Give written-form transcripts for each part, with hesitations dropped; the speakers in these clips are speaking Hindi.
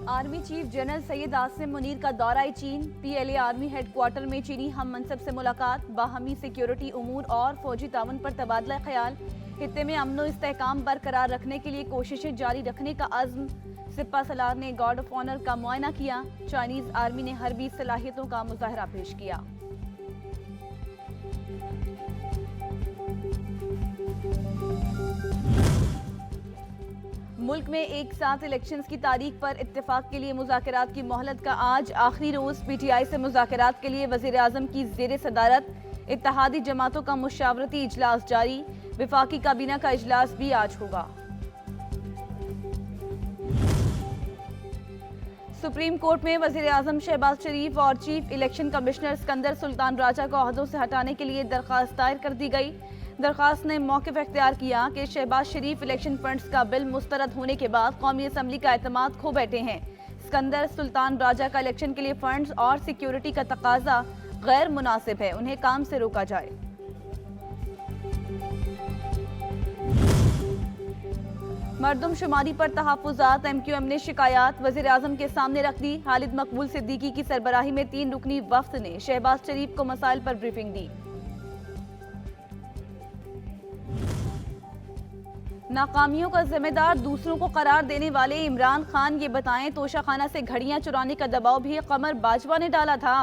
Army chief general Syed Asim Munir का दौरा चीन। पीएलए आर्मी हेडक्वार्टर में चीनी हम मनसब से मुलाकात। बाहमी सिक्योरिटी उमूर और फौजी ताउन पर तबादला ख्याल। खित्ते में अमन व इस्तेहकाम बरकरार रखने के लिए कोशिशें जारी रखने का अज़्म। सिपा सलार ने गार्ड ऑफ ऑनर का मुआयना किया। चाइनीज आर्मी ने हरबी सलाहियतों का मुजाहरा पेश किया। मुल्क में एक साथ इलेक्शंस की तारीख पर इत्तेफाक के लिए मुज़ाकरात की मोहलत का आज आखिरी रोज। पीटीआई से मुज़ाकरात के लिए वज़ीर आज़म की ज़ेर सदारत इत्तेहादी जमातों का मुशावरती इजलास जारी। विफाकी काबीना का इजलास भी आज होगा। सुप्रीम कोर्ट में वज़ीर आज़म शहबाज शरीफ और chief election commissioner Sikandar Sultan Raja को ओहदों से हटाने के लिए दरख्वास्त दायर कर दी गई। दरख्वास्त ने मौक़िफ़ इख्तियार किया कि शहबाज शरीफ इलेक्शन फंड्स का बिल मुस्तरद होने के बाद कौमी असम्बली का एतमाद खो बैठे हैं। सिकंदर सुल्तान राजा का इलेक्शन के लिए फंड्स और सिक्योरिटी का तकाजा गैर मुनासिब है, उन्हें काम से रोका जाए। मरदमशुमारी पर तहफ़्फ़ुज़ात। MQM ने शिकायत वज़ीर आज़म के सामने रख दी। खालिद मकबूल सिद्दीकी की सरबराही में 3 रुकनी वफ़द ने शहबाज शरीफ को मसाइल पर ब्रीफिंग दी। नाकामियों का जिम्मेदार दूसरों को करार देने वाले इमरान खान ये बताएं, तोशाखाना से घड़ियां चुराने का दबाव भी कमर बाजवा ने डाला था।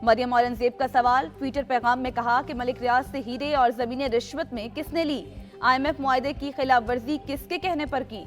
मरियम औरंगजेब का सवाल। ट्विटर पैगाम में कहा कि मलिक रियाज से हीरे और जमीनें रिश्वत में किसने ली? IMF मुआहदे की खिलाफ वर्जी किसके कहने पर की?